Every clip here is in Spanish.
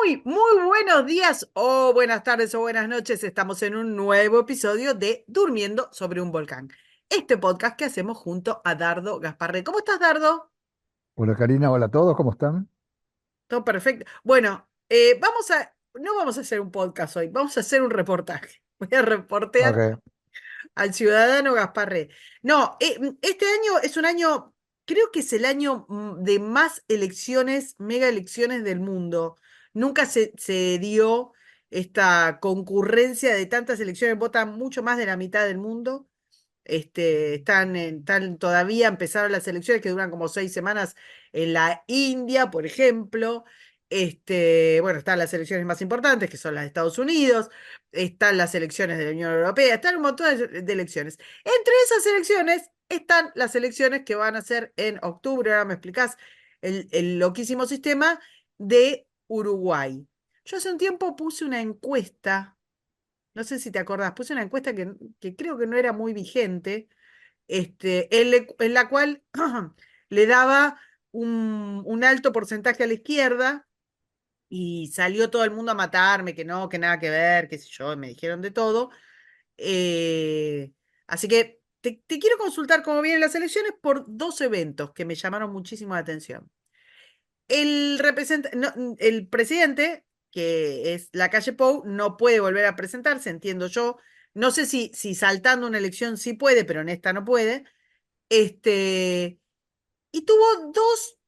Muy buenos días o buenas tardes o buenas noches. Estamos en un nuevo episodio de Durmiendo sobre un volcán. Este podcast que hacemos junto a Dardo Gasparré. ¿Cómo estás, Dardo? Hola Karina, hola a todos, ¿cómo están? Todo perfecto. Bueno, no vamos a hacer un podcast hoy, vamos a hacer un reportaje. Voy a reportear Ok. al ciudadano Gasparré. No, este año es un año, creo que es el año de más elecciones, mega elecciones del mundo. Nunca se dio esta concurrencia de tantas elecciones, votan mucho más de la mitad del mundo. Están todavía, empezaron las elecciones que duran como 6 semanas en la India, por ejemplo. Bueno, están las elecciones más importantes, que son las de Estados Unidos, están las elecciones de la Unión Europea, están un montón de elecciones. Entre esas elecciones están las elecciones que van a ser en octubre, ahora me explicás el loquísimo sistema de Uruguay. Yo hace un tiempo puse una encuesta, no sé si te acordás, puse una encuesta que creo que no era muy vigente, en la cual le daba un alto porcentaje a la izquierda y salió todo el mundo a matarme, que no, que nada que ver, qué sé yo, y me dijeron de todo. Así que te quiero consultar cómo vienen las elecciones por dos eventos que me llamaron muchísimo la atención. El presidente, que es Lacalle Pou, no puede volver a presentarse, entiendo yo. No sé si saltando una elección sí puede, pero en esta no puede. Y tuvo dos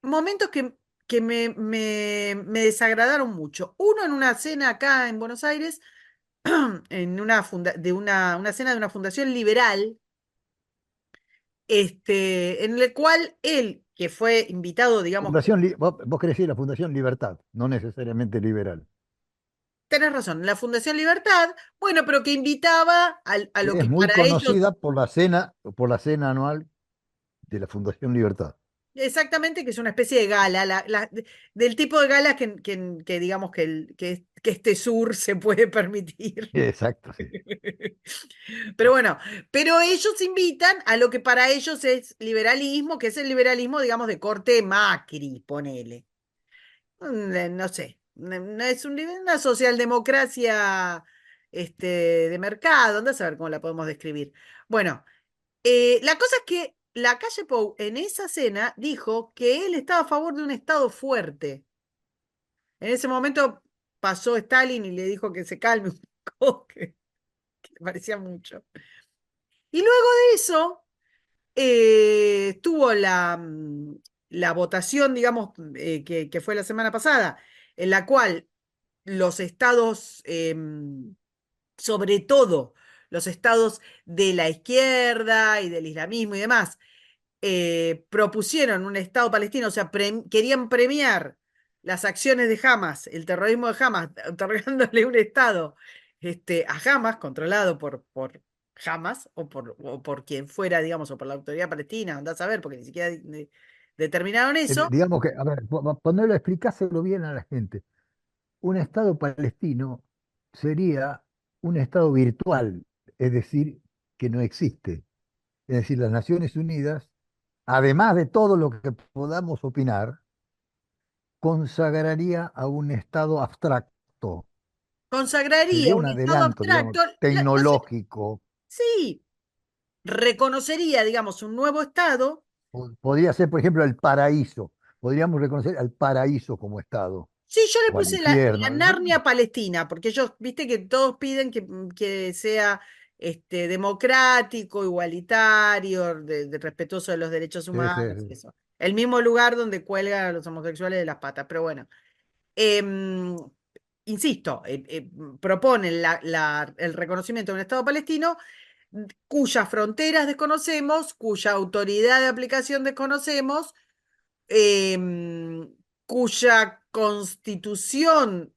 momentos que me desagradaron mucho. Uno en una cena acá en Buenos Aires, en una cena de una fundación liberal, en el cual él, que fue invitado, digamos, Vos querés decir la Fundación Libertad, no necesariamente liberal. tenés razón, la Fundación Libertad, bueno, pero que invitaba a lo Es que muy para ellos. conocida por la cena anual de la Fundación Libertad. Exactamente, que es una especie de gala, del tipo de galas que digamos que este sur se puede permitir. Exacto, sí. Pero bueno, pero ellos invitan a lo que para ellos es liberalismo, que es el liberalismo, digamos, de corte Macri, ponele. No sé, no es una socialdemocracia de mercado, anda a saber cómo la podemos describir. Bueno, la cosa es que la calle Pou en esa cena dijo que él estaba a favor de un Estado fuerte. En ese momento pasó Stalin y le dijo que se calme un poco, que le parecía mucho. Y luego de eso tuvo la votación, digamos, que fue la semana pasada, en la cual los estados, sobre todo los estados de la izquierda y del islamismo y demás, propusieron un Estado palestino, o sea, querían premiar las acciones de Hamas, el terrorismo de Hamas, otorgándole un Estado a Hamas, controlado por Hamas o por quien fuera, digamos, o por la autoridad palestina, andás a ver, porque ni siquiera determinaron eso. Digamos que, a ver, ponerlo, explicáselo bien a la gente. Un Estado palestino sería un Estado virtual, es decir, que no existe. Es decir, las Naciones Unidas, además de todo lo que podamos opinar, consagraría a un estado abstracto. Consagraría Sería un un Estado adelanto, digamos, abstracto, no sé, tecnológico. sí, reconocería, digamos, un nuevo Estado. Podría ser, por ejemplo, el paraíso. Podríamos reconocer al paraíso como estado, Sí, yo le o al puse la infierno. Narnia palestina, porque ellos, viste que todos piden que sea democrático, igualitario, respetuoso de los derechos Sí, sí, humanos, sí. eso. El mismo lugar donde cuelgan a los homosexuales de las patas, pero bueno. Em, Insisto, proponen el reconocimiento de un Estado palestino cuyas fronteras desconocemos, cuya autoridad de aplicación desconocemos, cuya constitución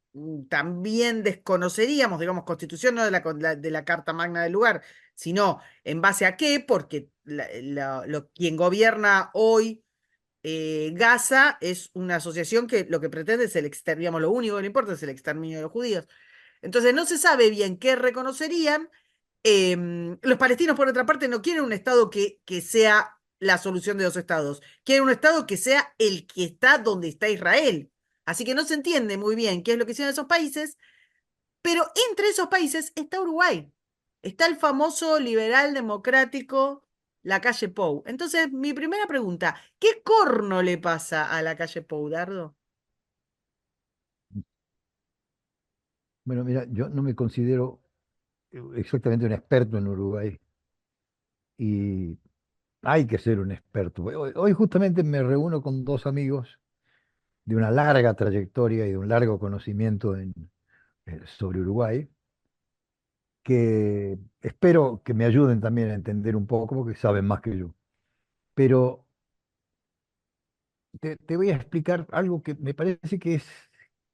también desconoceríamos, digamos, constitución no de la Carta Magna del lugar, sino en base a qué, porque quien gobierna hoy Gaza es una asociación que lo que pretende es digamos, lo único que le importa es el exterminio de los judíos. Entonces no se sabe bien qué reconocerían. Los palestinos, por otra parte, no quieren un Estado que sea la solución de dos estados. Quieren un Estado que sea el que está donde está Israel. Así que no se entiende muy bien qué es lo que hicieron esos países, pero entre esos países está Uruguay. Está el famoso liberal democrático, la calle Pou. Entonces, mi primera pregunta, ¿qué corno le pasa a la calle Pou, Dardo? Bueno, mira, yo no me considero exactamente un experto en Uruguay y hay que ser un experto. Hoy justamente me reúno con dos amigos de una larga trayectoria y de un largo conocimiento sobre Uruguay, que espero que me ayuden también a entender un poco, porque saben más que yo. Pero te voy a explicar algo que me parece que es,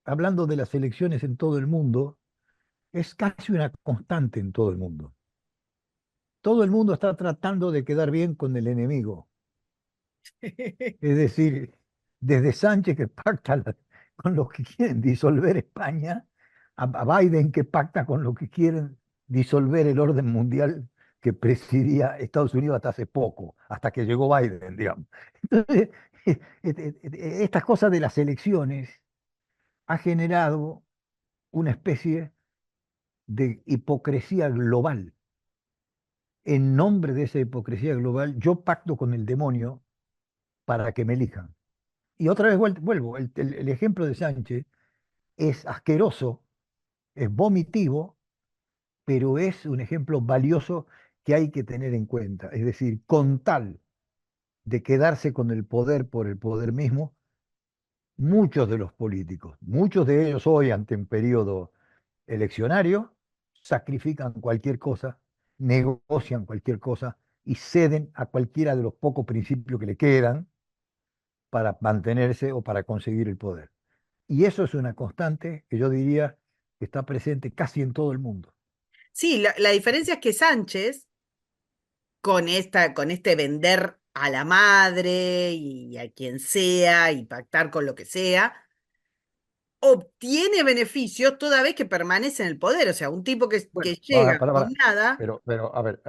hablando de las elecciones en todo el mundo, es casi una constante en todo el mundo. Todo el mundo está tratando de quedar bien con el enemigo. Es decir, desde Sánchez que pacta con los que quieren disolver España, a Biden que pacta con los que quieren disolver el orden mundial que presidía Estados Unidos hasta hace poco, hasta que llegó Biden, digamos. Entonces, estas cosas de las elecciones ha generado una especie de hipocresía global. En nombre de esa hipocresía global, yo pacto con el demonio para que me elijan. Y otra vez vuelvo, el ejemplo de Sánchez es asqueroso, es vomitivo, pero es un ejemplo valioso que hay que tener en cuenta. Es decir, con tal de quedarse con el poder por el poder mismo, muchos de los políticos, muchos de ellos hoy ante un periodo eleccionario, sacrifican cualquier cosa, negocian cualquier cosa y ceden a cualquiera de los pocos principios que le quedan para mantenerse o para conseguir el poder. Y eso es una constante que yo diría que está presente casi en todo el mundo. Sí, la diferencia es que Sánchez, con este vender a la madre y a quien sea y pactar con lo que sea, obtiene beneficios toda vez que permanece en el poder. O sea, un tipo que Bueno, llega con para. nada. Pero, a ver.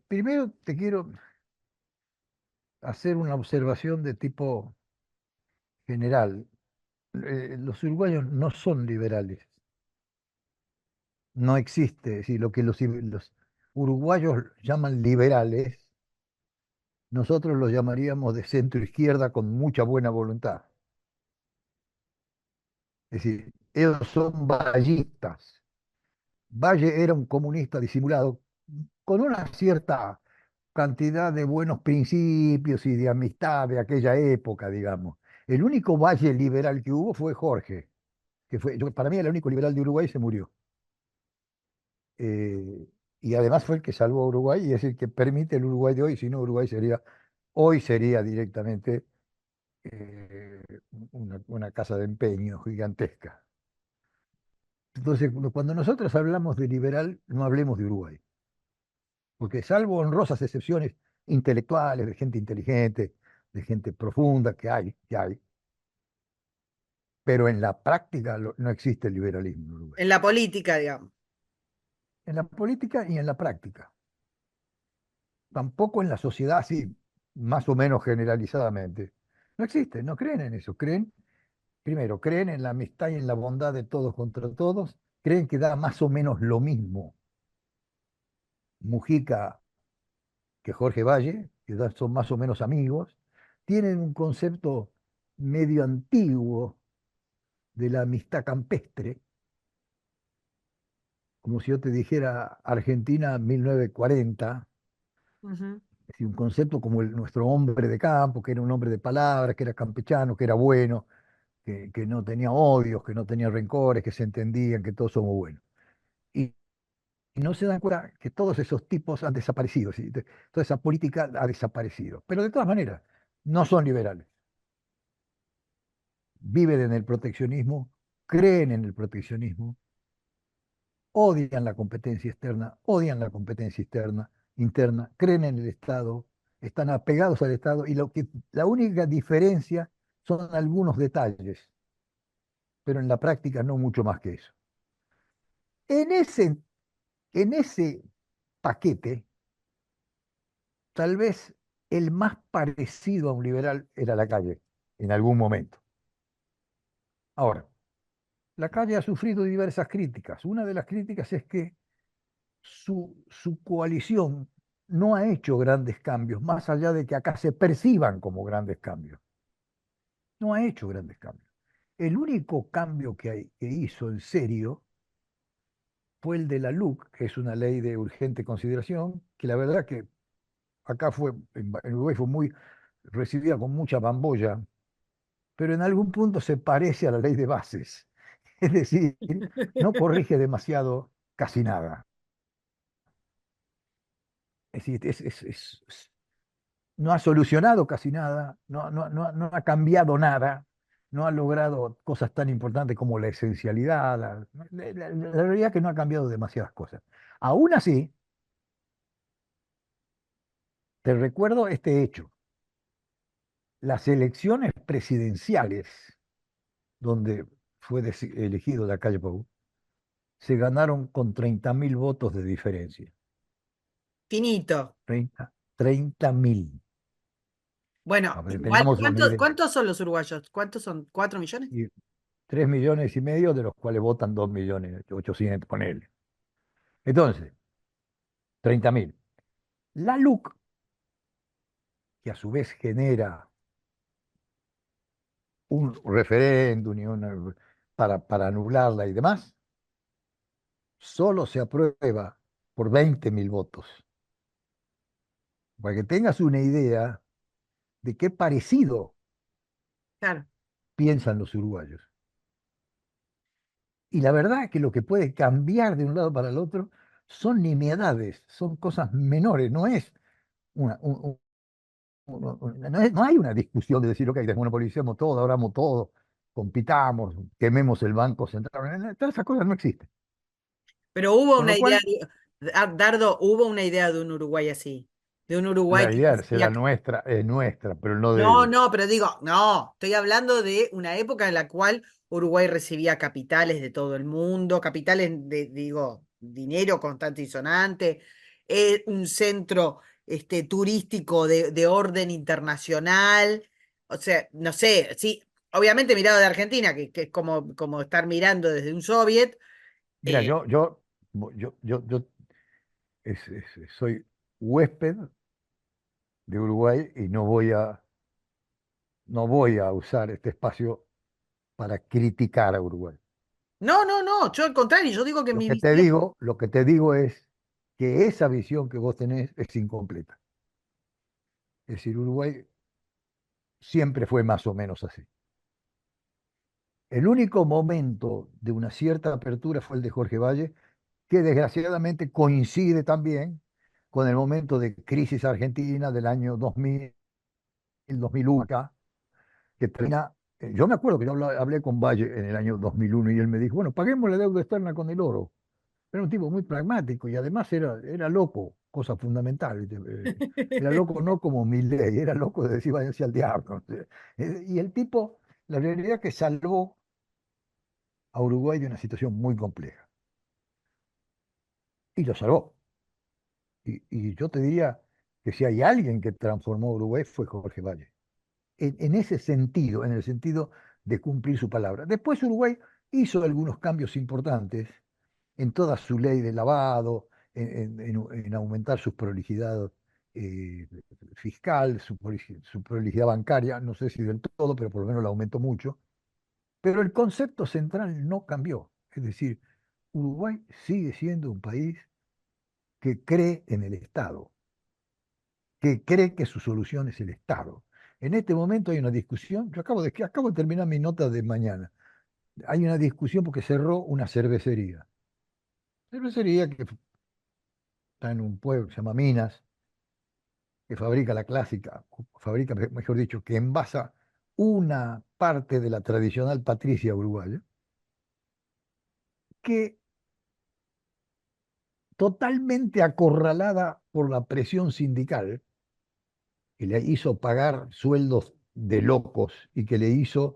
Primero te quiero hacer una observación de tipo general. Los uruguayos no son liberales. No existe. Es decir, lo que los uruguayos llaman liberales, nosotros los llamaríamos de centro izquierda con mucha buena voluntad. Es decir, ellos son vallistas. Valle era un comunista disimulado con una cierta cantidad de buenos principios y de amistad de aquella época, digamos. El único Valle liberal que hubo fue Jorge, que fue, para mí, el único liberal de Uruguay, se murió. Eh, y además fue el que salvó a Uruguay y es el que permite el Uruguay de hoy, si no Uruguay sería, hoy sería directamente eh, una casa de empeño gigantesca. Entonces, cuando nosotros hablamos de liberal, no hablemos de Uruguay, porque salvo honrosas excepciones intelectuales, de gente inteligente, de gente profunda, que hay, pero en la práctica no existe el liberalismo en Uruguay. En la política, digamos. En la política y en la práctica. Tampoco en la sociedad, así, más o menos generalizadamente. No existe, no creen en eso. Creen, primero, creen en la amistad y en la bondad de todos contra todos. Creen que da más o menos lo mismo Mujica que Jorge Valle, que son más o menos amigos. Tienen un concepto medio antiguo de la amistad campestre, como si yo te dijera Argentina 1940, Ujú. es decir, un concepto como nuestro hombre de campo, que era un hombre de palabras, que era campechano, que era bueno, que no tenía odios, que no tenía rencores, que se entendían, que todos somos buenos. Y no se dan cuenta que todos esos tipos han desaparecido, ¿sí? Toda esa política ha desaparecido. Pero de todas maneras, no son liberales. Viven en el proteccionismo, creen en el proteccionismo, odian la competencia externa, odian la competencia interna, creen en el Estado, están apegados al Estado y la única diferencia son algunos detalles, pero en la práctica no mucho más que eso. En ese, en ese paquete, tal vez el más parecido a un liberal era la calle, en algún momento. Ahora, la calle ha sufrido diversas críticas. Una de las críticas es que su coalición no ha hecho grandes cambios, más allá de que acá se perciban como grandes cambios. No ha hecho grandes cambios. El único cambio que hizo en serio fue el de la LUC, que es una ley de urgente consideración, que la verdad que acá en Uruguay fue muy recibida con mucha bambolla, pero en algún punto se parece a la ley de bases. Es decir, no corrige demasiado casi nada. Es decir, no ha solucionado casi nada, no ha cambiado nada, no ha logrado cosas tan importantes como la esencialidad. La realidad es que no ha cambiado demasiadas cosas. Aún así, te recuerdo este hecho. Las elecciones presidenciales, donde fue elegido la calle Pou, se ganaron con 30.000 votos de diferencia. Finito. 30.000. Bueno, Para que igual, tengamos una idea. ¿cuántos son los uruguayos? ¿Cuántos son? ¿4 millones? Y 3,5 millones, de los cuales votan 2,800,000, ponele. Entonces, 30.000. La LUC, que a su vez genera un referéndum para anularla y demás, solo se aprueba por 20.000 votos. Para que tengas una idea de qué parecido Claro. piensan los uruguayos. Y la verdad es que lo que puede cambiar de un lado para el otro son nimiedades, son cosas menores, no es una, no hay una discusión de decir, ok, desmonopolicemos todo, abramos todo, compitamos, quememos el Banco Central. Todas esas cosas no existen. Pero hubo Con una lo idea, cual, Dardo, hubo una idea de un Uruguay así, de un Uruguay la que idea decía será que nuestra, es nuestra, pero no de no, ellos. no, pero digo, no, estoy hablando de una época en la cual Uruguay recibía capitales de todo el mundo, capitales de, digo, dinero constante y sonante, un centro turístico de orden internacional, o sea, no sé, sí, obviamente mirado de Argentina, que es como estar mirando desde un soviet, Mira, eh, yo soy huésped de Uruguay y no voy a usar este espacio para criticar a Uruguay. no, no, no, yo al contrario, yo digo que Lo mi que te visión, digo, lo que te digo es que esa visión que vos tenés es incompleta. Es decir, Uruguay siempre fue más o menos así. El único momento de una cierta apertura fue el de Jorge Valle, que desgraciadamente coincide también con el momento de crisis argentina del año 2000, 2001 acá, que termina. Yo me acuerdo que yo hablé con Valle en el año 2001 y él me dijo, bueno, paguemos la deuda externa con el oro. Era un tipo muy pragmático y además era loco, cosa fundamental. ¿Viste? Era loco no como Milei, era loco de decir váyanse al diablo. Y el tipo, la realidad es que salvó a Uruguay de una situación muy compleja. Y lo salvó. Y yo te diría que si hay alguien que transformó a Uruguay fue Jorge Valle. En ese sentido, en el sentido de cumplir su palabra. Después Uruguay hizo algunos cambios importantes en toda su ley de lavado, en aumentar su prolijidad eh, fiscal, su prolijidad bancaria, no sé si del todo, pero por lo menos la aumentó mucho. Pero el concepto central no cambió. Es decir, Uruguay sigue siendo un país que cree en el Estado, que cree que su solución es el Estado. En este momento hay una discusión, yo acabo de terminar mi nota de mañana, hay una discusión porque cerró una cervecería que está en un pueblo que se llama Minas, que fabrica la clásica, fabrica, mejor dicho, que envasa una parte de la tradicional patricia uruguaya, que totalmente acorralada por la presión sindical, que le hizo pagar sueldos de locos y que le hizo,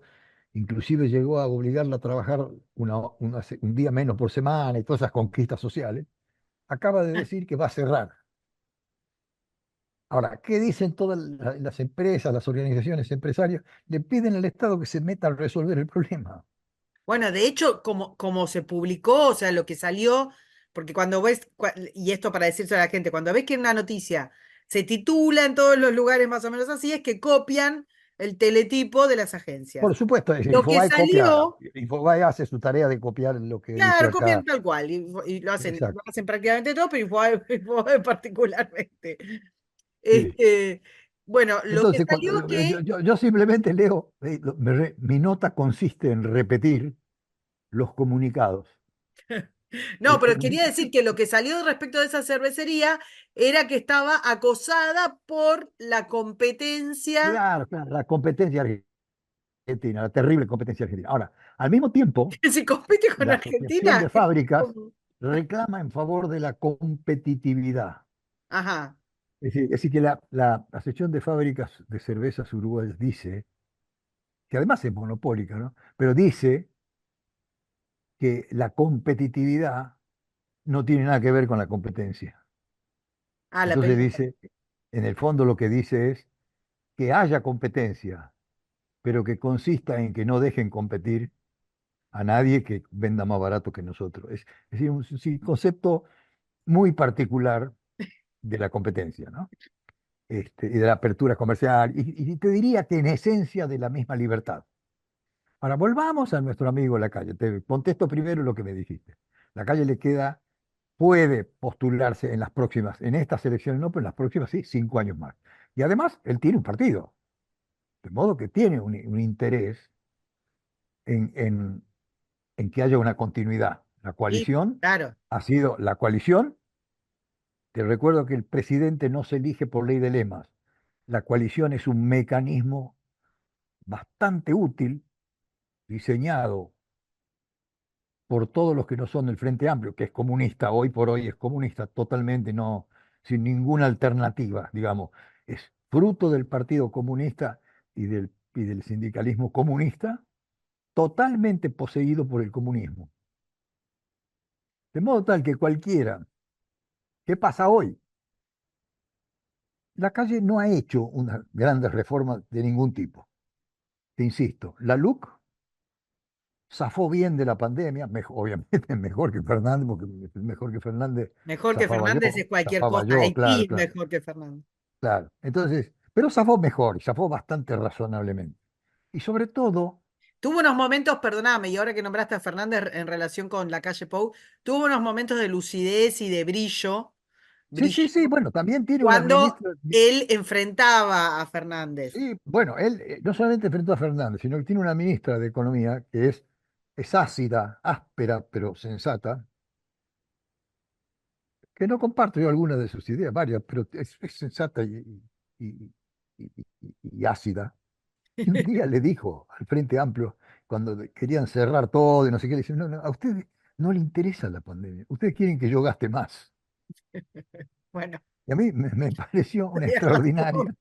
inclusive llegó a obligarla a trabajar un día menos por semana y todas esas conquistas sociales, acaba de decir que va a cerrar. Ahora, ¿qué dicen todas las empresas, las organizaciones empresarias? Le piden al Estado que se meta a resolver el problema. Bueno, de hecho, como se publicó, o sea, lo que salió, porque cuando ves, y esto para decirse a la gente, cuando ves que una noticia se titula en todos los lugares más o menos así, es que copian el teletipo de las agencias. Por supuesto, Lo que salió, Infobae hace su tarea de copiar lo que dice claro, copian acá. tal cual, y lo Exacto. hacen prácticamente todo, pero Infobae particularmente. Sí. Este, bueno, lo que Entonces, salió es que yo simplemente leo, mi nota consiste en repetir los comunicados. no, El pero quería comunicado, decir que lo que salió respecto de esa cervecería era que estaba acosada por la competencia, claro, claro, la competencia argentina, la terrible competencia argentina. Ahora, al mismo tiempo, que si compite con la Asociación Argentina. de Fábricas reclama en favor de la competitividad. Ajá. Es decir, que la Asociación de Fábricas de Cervezas Uruguayas dice, que además es monopólica, ¿no? Pero dice que la competitividad no tiene nada que ver con la competencia. Ah, la Entonces pelea. dice, en el fondo lo que dice es que haya competencia, pero que consista en que no dejen competir a nadie que venda más barato que nosotros. Es decir, un concepto muy particular de la competencia, ¿no? Y de la apertura comercial, y te diría que en esencia de la misma libertad. Ahora, volvamos a nuestro amigo la calle. Te contesto primero lo que me dijiste. La calle le queda, puede postularse en las próximas, en estas elecciones no, pero en las próximas sí, 5 años más. Y además, él tiene un partido, de modo que tiene un interés en, en, en que haya una continuidad. Sí, claro. La coalición, te recuerdo que el presidente no se elige por ley de lemas. La coalición es un mecanismo bastante útil, diseñado por todos los que no son del Frente Amplio, que es comunista, hoy por hoy es comunista totalmente, no, sin ninguna alternativa, digamos. Es fruto del Partido Comunista y del sindicalismo comunista, totalmente poseído por el comunismo. De modo tal que cualquiera, ¿qué pasa hoy? La calle no ha hecho unas grandes reformas de ningún tipo. Te insisto, la LUC zafó bien de la pandemia, obviamente mejor que Fernández, porque mejor que Fernández Mejor que Fernández es cualquier zafaba cosa. yo, Haití claro, es claro, mejor que Fernández. claro. Entonces, pero zafó mejor, zafó bastante razonablemente. Y sobre todo, Tuvo unos momentos, perdóname, y ahora que nombraste a Fernández en relación con la calle Pou, tuvo unos momentos de lucidez y de brillo, sí, sí, brillo, sí, bueno, también tiene una cuando ministra, él enfrentaba a Fernández. sí, bueno, él no solamente enfrentó a Fernández, sino que tiene una ministra de Economía que es ácida, áspera, pero sensata, que no comparto yo algunas de sus ideas, varias, pero es sensata y- y ácida. Y un día le dijo al Frente Amplio, cuando querían cerrar todo y no sé qué, le dice, no, no, a ustedes no le interesa la pandemia, ustedes quieren que yo gaste más. Bueno, Y a mí me pareció una tenía extraordinaria, razón.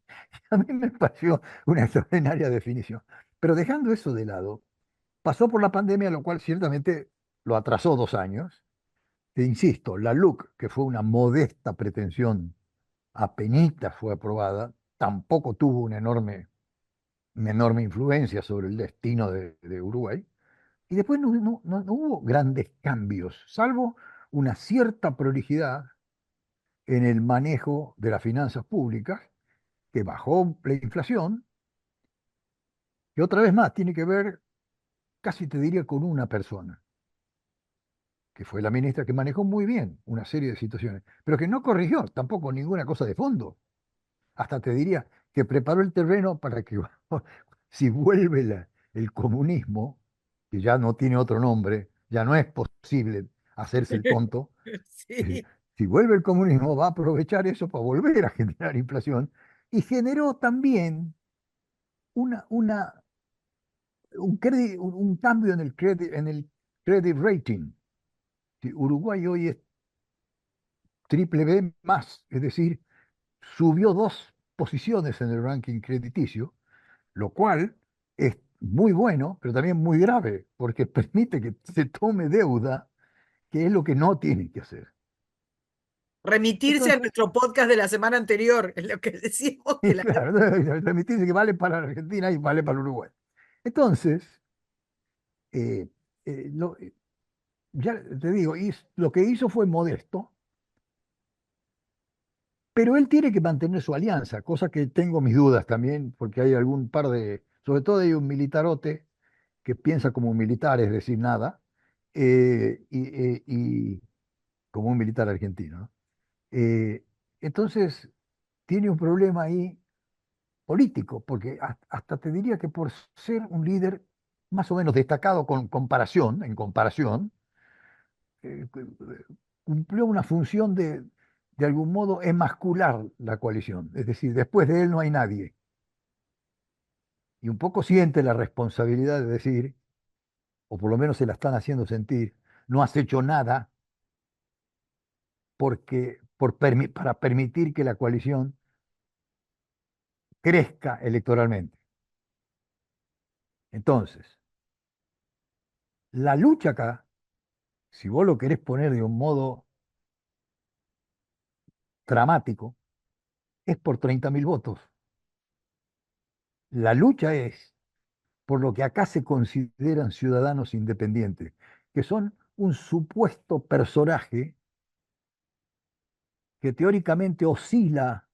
a mí me pareció una extraordinaria definición. Pero dejando eso de lado, pasó por la pandemia, lo cual ciertamente lo atrasó 2 años. Te insisto, la LUC, que fue una modesta pretensión, apenitas fue aprobada, tampoco tuvo una enorme influencia sobre el destino de Uruguay. Y después no hubo grandes cambios, salvo una cierta prolijidad en el manejo de las finanzas públicas, que bajó la inflación, y otra vez más tiene que ver, casi te diría, con una persona, que fue la ministra que manejó muy bien una serie de situaciones, pero que no corrigió tampoco ninguna cosa de fondo. Hasta te diría que preparó el terreno para que si vuelve el comunismo, que ya no tiene otro nombre, ya no es posible hacerse el tonto, eh, Sí. si vuelve el comunismo va a aprovechar eso para volver a generar inflación y generó también una, un cambio en el credit rating. Si Uruguay hoy es triple B más, es decir, subió 2 posiciones en el ranking crediticio, lo cual es muy bueno, pero también muy grave, porque permite que se tome deuda, que es lo que no tiene que hacer. Remitirse a Entonces, nuestro podcast de la semana anterior, en lo que decíamos que la claro, remitirse que vale para la Argentina y vale para Uruguay. Entonces, eh, ya te digo, lo que hizo fue modesto, pero él tiene que mantener su alianza, cosa que tengo mis dudas también, porque hay algún par de, sobre todo hay un militarote que piensa como un militar, es decir, nada, y como un militar argentino, ¿no? Eh, entonces, tiene un problema ahí político, porque hasta te diría que por ser un líder más o menos destacado en comparación, cumplió una función de algún modo, emascular la coalición. Es decir, después de él no hay nadie. Y un poco siente la responsabilidad de decir, o por lo menos se la están haciendo sentir, no has hecho nada para permitir que la coalición crezca electoralmente. Entonces, la lucha acá, si vos lo querés poner de un modo dramático, es por 30.000 votos. La lucha es por lo que acá se consideran ciudadanos independientes, que son un supuesto personaje que teóricamente oscila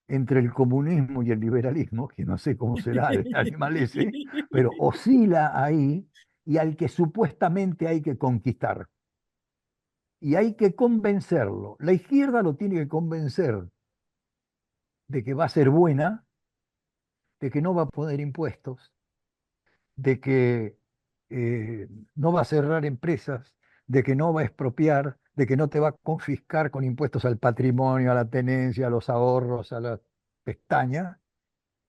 entre el comunismo y el liberalismo, que no sé cómo será el animal ese, pero oscila ahí y al que supuestamente hay que conquistar. Y hay que convencerlo. La izquierda lo tiene que convencer de que va a ser buena, de que no va a poner impuestos, de que no va a cerrar empresas, de que no va a expropiar, de que no te va a confiscar con impuestos al patrimonio, a la tenencia, a los ahorros, a la pestaña.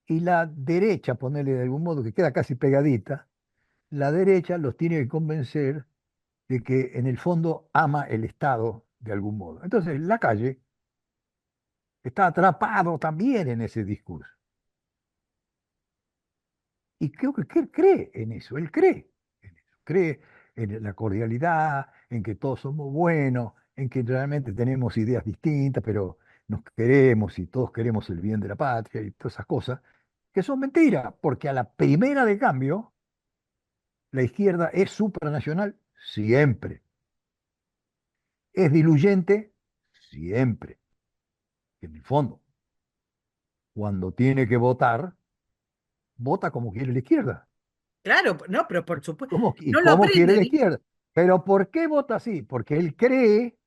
Y la derecha, ponerle de algún modo que queda casi pegadita, la derecha los tiene que convencer de que en el fondo ama el Estado de algún modo. Entonces, la calle está atrapado también en ese discurso. Y creo que él cree en eso, él cree en eso, cree en la cordialidad, en que todos somos buenos, en que realmente tenemos ideas distintas, pero nos queremos y todos queremos el bien de la patria y todas esas cosas, que son mentiras, porque a la primera de cambio, la izquierda es supranacional siempre, es diluyente siempre, en el fondo, cuando tiene que votar, vota como quiere la izquierda. Claro, no, pero por supuesto, Y no lo cómo quiere aprenden, la ¿eh? izquierda. Pero ¿por qué vota así? Porque él cree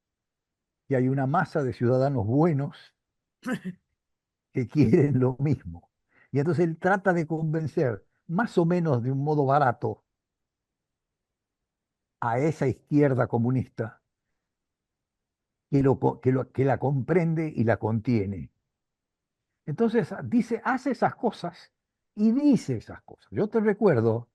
que hay una masa de ciudadanos buenos que quieren lo mismo. Y entonces él trata de convencer, más o menos de un modo barato, a esa izquierda comunista que la comprende y la contiene. Entonces hace esas cosas y dice esas cosas. Yo te recuerdo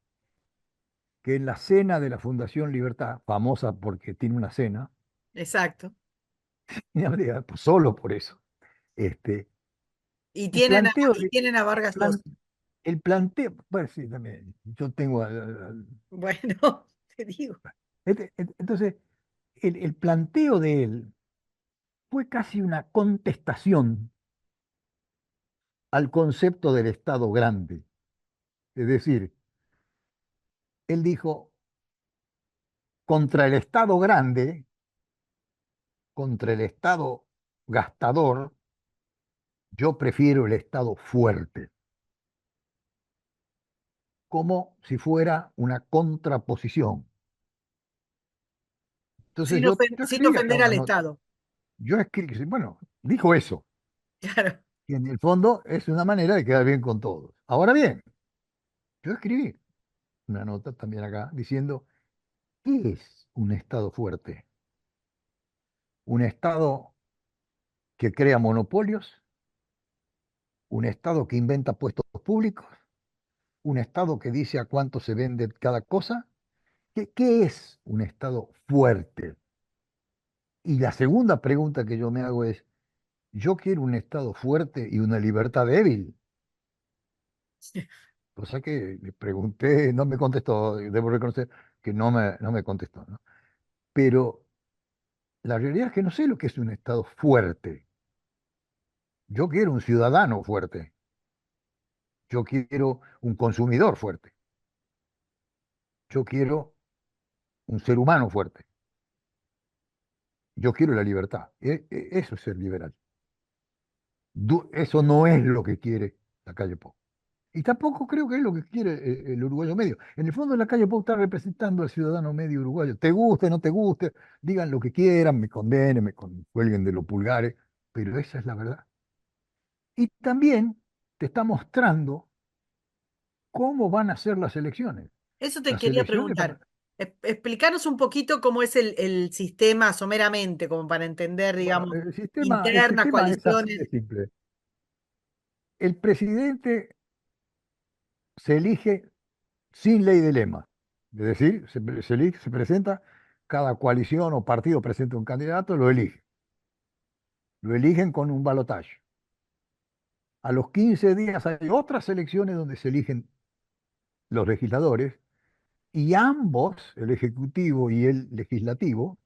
que en la cena de la Fundación Libertad, famosa porque tiene una cena, Exacto. pues solo por eso, este, Y el tienen a, planteo, y tienen a el Vargas Llosa. plan- el planteo, bueno, sí, también, yo tengo, Bueno, te digo. entonces, el planteo de él fue casi una contestación al concepto del Estado grande. Es decir, él dijo, contra el Estado grande, contra el Estado gastador, yo prefiero el Estado fuerte, como si fuera una contraposición. Entonces yo Sin escribí acá ofender una al nota, Estado. yo escribí, bueno, dijo eso, Claro. y en el fondo es una manera de quedar bien con todos. Ahora bien, yo escribí una nota también acá diciendo, ¿qué es un Estado fuerte? ¿Un Estado que crea monopolios? ¿Un Estado que inventa puestos públicos? ¿Un Estado que dice a cuánto se vende cada cosa? ¿Qué es un Estado fuerte? Y la segunda pregunta que yo me hago es, yo quiero un Estado fuerte y una libertad débil. Cosa que le pregunté, no me contestó, debo reconocer que no me contestó, ¿no? Pero la realidad es que no sé lo que es un Estado fuerte. Yo quiero un ciudadano fuerte. Yo quiero un consumidor fuerte. Yo quiero un ser humano fuerte. Yo quiero la libertad. Eso es ser liberal. Eso no es lo que quiere la calle Pou. Y tampoco creo que es lo que quiere el uruguayo medio. En el fondo, la calle Pou está representando al ciudadano medio uruguayo. Te guste, no te guste, digan lo que quieran, me condenen, cuelguen de los pulgares, pero esa es la verdad. Y también te está mostrando cómo van a ser las elecciones. Eso te Las quería elecciones van preguntar. a... Explicaros un poquito cómo es el sistema someramente, como para entender, Bueno, digamos, el internas, sistema es así de coaliciones. simple. El presidente se elige sin ley de lema. Es decir, se presenta, cada coalición o partido presenta un candidato, lo elige. Lo eligen con un balotaje. A los 15 días hay otras elecciones donde se eligen los legisladores y ambos, el ejecutivo y el legislativo,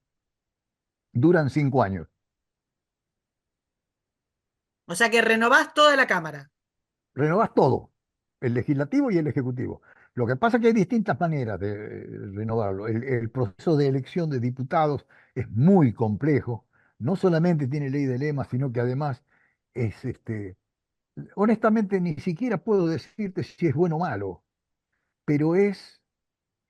duran 5 años. O sea que renovás toda la Cámara. Renovás todo, el legislativo y el ejecutivo. Lo que pasa es que hay distintas maneras de renovarlo. El proceso de elección de diputados es muy complejo. No solamente tiene ley de lema, sino que además es, honestamente, ni siquiera puedo decirte si es bueno o malo, pero es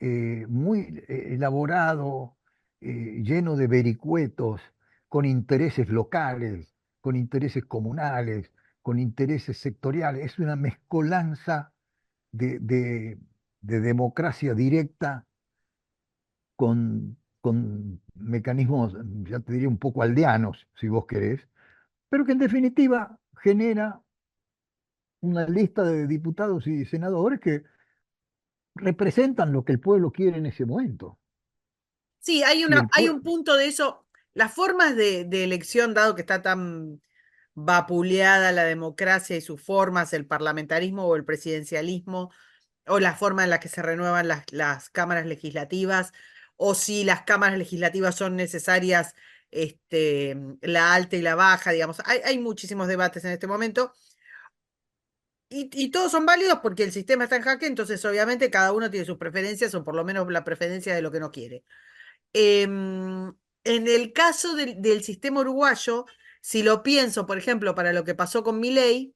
muy elaborado, lleno de vericuetos, con intereses locales, con intereses comunales, con intereses sectoriales. Es una mezcolanza de, de- de democracia directa con mecanismos, ya te diría, un poco aldeanos, si vos querés, pero que en definitiva genera una lista de diputados y senadores que representan lo que el pueblo quiere en ese momento. Sí, Y el hay pueblo, un punto de eso. Las formas de elección, dado que está tan vapuleada la democracia y sus formas, el parlamentarismo o el presidencialismo, o la forma en la que se renuevan las cámaras legislativas, o si las cámaras legislativas son necesarias, la alta y la baja, digamos. Hay muchísimos debates en este momento. Y todos son válidos porque el sistema está en jaque, entonces obviamente cada uno tiene sus preferencias o por lo menos la preferencia de lo que no quiere. En el caso del sistema uruguayo, si lo pienso, por ejemplo, para lo que pasó con Milei,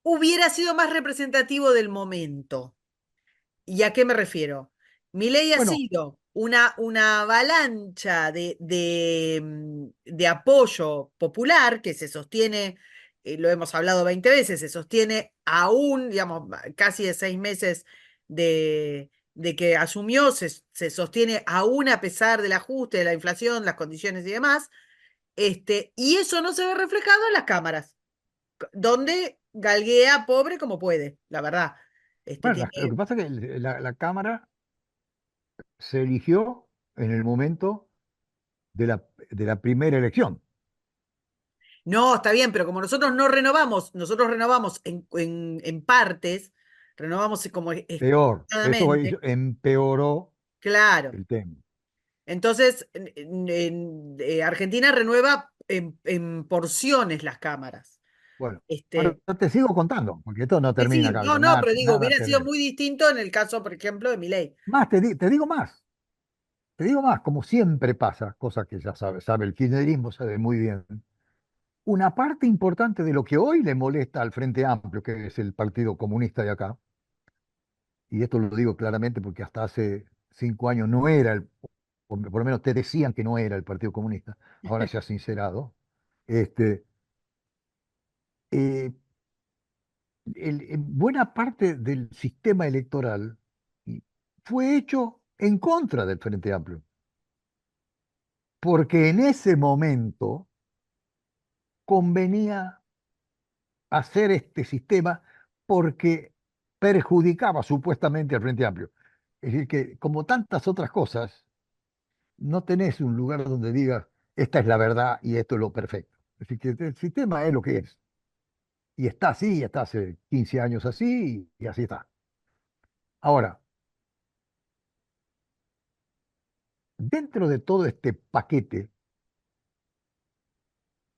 hubiera sido más representativo del momento. ¿Y a qué me refiero? Milei ha bueno, sido una avalancha de apoyo popular que se sostiene, lo hemos hablado 20 veces, se sostiene aún, digamos, casi de 6 meses de que asumió, se sostiene aún a pesar del ajuste, de la inflación, las condiciones y demás, y eso no se ve reflejado en las cámaras, donde galguea pobre como puede, la verdad. bueno, lo que Tiene. pasa es que la Cámara se eligió en el momento de la primera elección. No, está bien, pero como nosotros no renovamos, nosotros renovamos en partes, renovamos como Peor, escalonadamente, empeoró claro. el tema. Entonces, Argentina renueva en porciones las cámaras. Bueno, ahora Este, te sigo contando, porque esto no termina sí, acá, no, no, pero digo, nada hubiera sido termina. muy distinto en el caso, por ejemplo, de Milei. Más, te digo más, como siempre pasa, cosa que ya sabe el kirchnerismo, sabe muy bien. Una parte importante de lo que hoy le molesta al Frente Amplio, que es el Partido Comunista de acá, y esto lo digo claramente porque hasta hace 5 años no era o por lo menos te decían que no era el Partido Comunista, ahora se ha sincerado, este, eh, buena parte del sistema electoral y- fue hecho en contra del Frente Amplio, porque en ese momento convenía hacer este sistema porque perjudicaba supuestamente al Frente Amplio. Es decir, que como tantas otras cosas, no tenés un lugar donde digas, esta es la verdad y esto es lo perfecto. Es decir, que el sistema es lo que es. Y está así, y está hace 15 años así, y así está. Ahora, dentro de todo este paquete,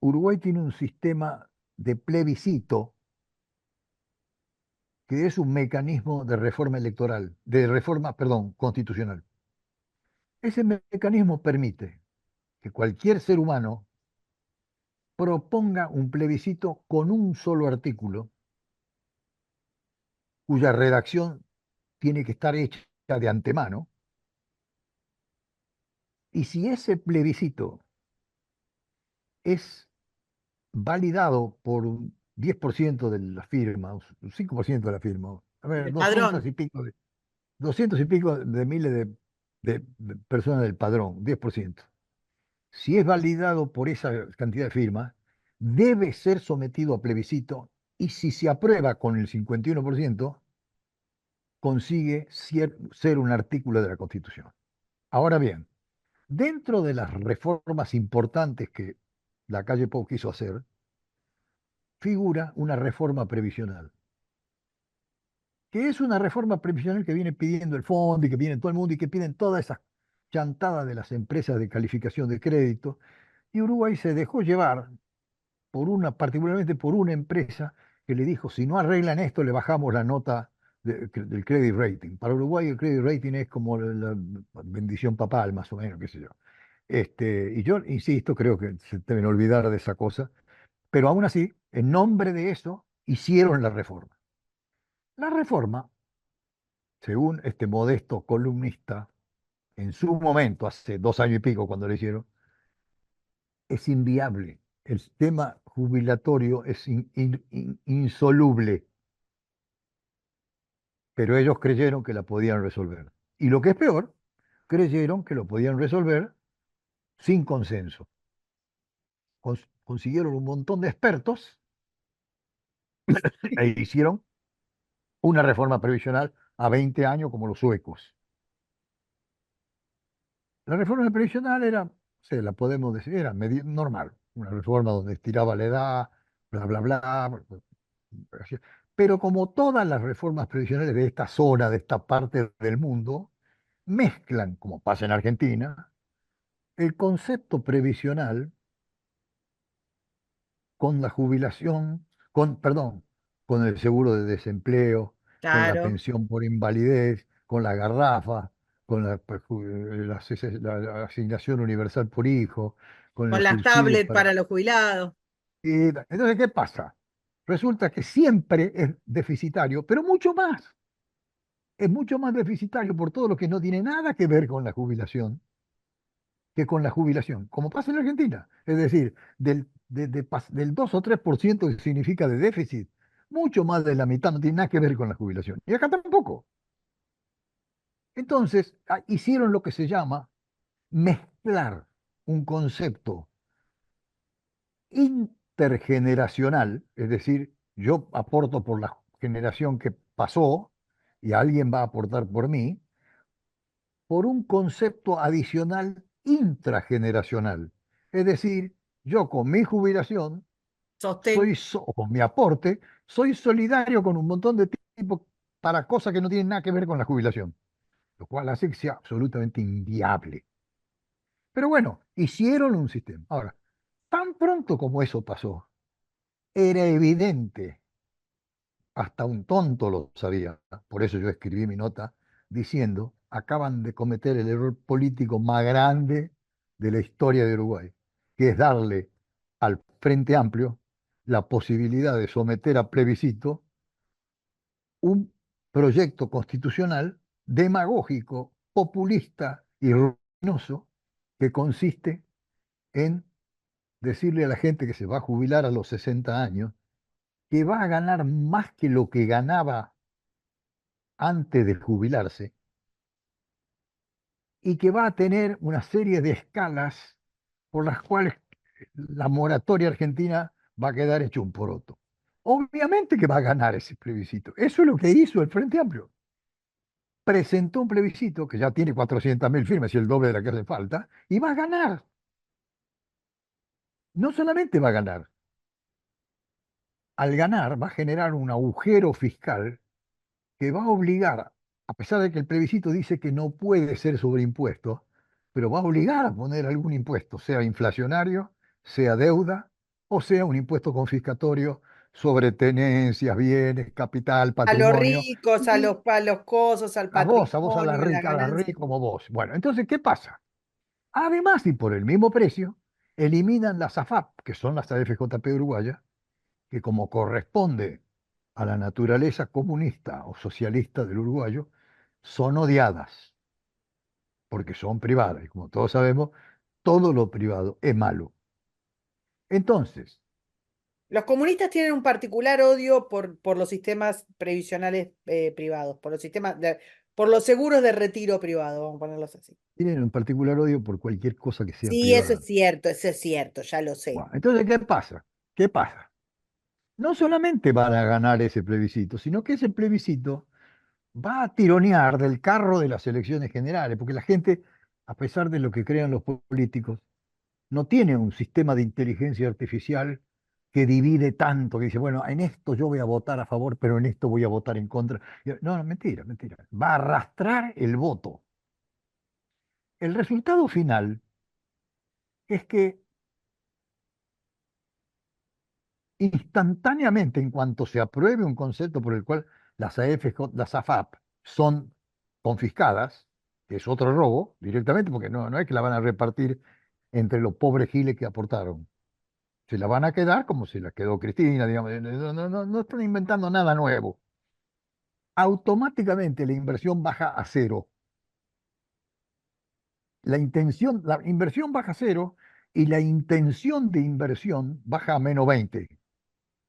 Uruguay tiene un sistema de plebiscito que es un mecanismo de reforma electoral, de reforma, perdón, constitucional. Ese mecanismo permite que cualquier ser humano proponga un plebiscito con un solo artículo, cuya redacción tiene que estar hecha de antemano, y si ese plebiscito es validado por un 10% de la firma, un 5% de la firma, a ver, El padrón. 200 y pico de miles de personas del padrón, 10%. Si es validado por esa cantidad de firmas, debe ser sometido a plebiscito y si se aprueba con el 51%, consigue ser un artículo de la Constitución. Ahora bien, dentro de las reformas importantes que la calle Pou quiso hacer, figura una reforma previsional, que es una reforma previsional que viene pidiendo el fondo y que viene todo el mundo y que piden todas esas chantadas de las empresas de calificación de crédito, y Uruguay se dejó llevar particularmente por una empresa que le dijo, si no arreglan esto, le bajamos la nota del credit rating. Para Uruguay el credit rating es como la bendición papal, más o menos, qué sé yo. Y yo insisto, creo que se deben olvidar de esa cosa, pero aún así, en nombre de eso, hicieron la reforma. La reforma, según este modesto columnista, en su momento, hace 2 años y pico, cuando lo hicieron, es inviable. El sistema jubilatorio es insoluble, pero ellos creyeron que la podían resolver. Y lo que es peor, creyeron que lo podían resolver sin consenso. Consiguieron un montón de expertos e hicieron una reforma previsional a 20 años como los suecos. La reforma previsional era, se la podemos decir, era normal, una reforma donde estiraba la edad, bla, bla, bla. Pero como todas las reformas previsionales de esta zona, de esta parte del mundo, mezclan, como pasa en Argentina, el concepto previsional con la jubilación, perdón, con el seguro de desempleo, con la Claro. pensión por invalidez, con la garrafa, con la asignación universal por hijo, con el Con las subsidio tablets para... para los jubilados. Entonces, ¿qué pasa? Resulta que siempre es deficitario, pero mucho más. Es mucho más deficitario por todo lo que no tiene nada que ver con la jubilación que con la jubilación, como pasa en Argentina. Es decir, del 2 o 3% que significa de déficit, mucho más de la mitad no tiene nada que ver con la jubilación. Y acá tampoco. Entonces, hicieron lo que se llama mezclar un concepto intergeneracional, es decir, yo aporto por la generación que pasó y alguien va a aportar por mí, por un concepto adicional intrageneracional. Es decir, yo con mi jubilación, Sostén. o con mi aporte, soy solidario con un montón de tipos para cosas que no tienen nada que ver con la jubilación, lo cual hace que sea absolutamente inviable. Pero bueno, hicieron un sistema. Ahora, tan pronto como eso pasó, era evidente, hasta un tonto lo sabía, por eso yo escribí mi nota diciendo, acaban de cometer el error político más grande de la historia de Uruguay, que es darle al Frente Amplio la posibilidad de someter a plebiscito un proyecto constitucional demagógico, populista y ruinoso, que consiste en decirle a la gente que se va a jubilar a los 60 años, que va a ganar más que lo que ganaba antes de jubilarse y que va a tener una serie de escalas por las cuales la moratoria argentina va a quedar hecho un poroto. Obviamente que va a ganar ese plebiscito. Eso es lo que hizo el Frente Amplio. Presentó un plebiscito que ya tiene 400.000 firmas y el doble de la que hace falta, y va a ganar. No solamente va a ganar, al ganar va a generar un agujero fiscal que va a obligar, a pesar de que el plebiscito dice que no puede ser sobre impuestos, pero va a obligar a poner algún impuesto, sea inflacionario, sea deuda, o sea un impuesto confiscatorio sobre tenencias, bienes, capital, A los patrimonio, ricos, y a los cosos, al a la patrimonio, a la rica, a la ganancia. rica como vos. Bueno, entonces, ¿qué pasa? Además, y por el mismo precio, eliminan las AFAP, que son las AFJP uruguayas, que como corresponde a la naturaleza comunista o socialista del uruguayo, son odiadas, porque son privadas. Y como todos sabemos, todo lo privado es malo. Entonces, Los comunistas tienen un particular odio por los sistemas previsionales privados, por los seguros de retiro privado, vamos a ponerlos así. tienen un particular odio por cualquier cosa que sea Sí, privada. eso es cierto, ya lo sé. Bueno, entonces, ¿qué pasa? ¿Qué pasa? No solamente van a ganar ese plebiscito, sino que ese plebiscito va a tironear del carro de las elecciones generales, porque la gente, a pesar de lo que crean los políticos, no tiene un sistema de inteligencia artificial que divide tanto, que dice, bueno, en esto yo voy a votar a favor, pero en esto voy a votar en contra. No, no, mentira, mentira. Va a arrastrar el voto. El resultado final es que instantáneamente, en cuanto se apruebe un concepto por el cual las AFJ, las AFAP son confiscadas, que es otro robo directamente, porque no es que la van a repartir entre los pobres giles que aportaron. Se la van a quedar como se la quedó Cristina, digamos. No están inventando nada nuevo. Automáticamente la inversión baja a cero. La inversión baja a cero y la intención de inversión baja a -20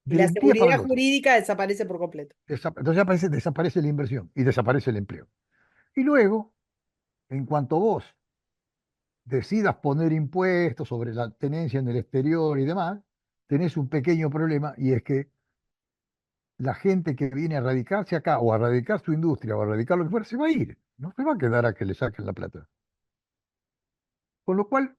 Y de la un día para seguridad el otro. jurídica desaparece por completo. Entonces desaparece la inversión y desaparece el empleo. Y luego, en cuanto vos decidas poner impuestos sobre la tenencia en el exterior y demás, tenés un pequeño problema y es que la gente que viene a radicarse acá o a radicar su industria o a radicar lo que fuera, se va a ir. No se va a quedar a que le saquen la plata. Con lo cual,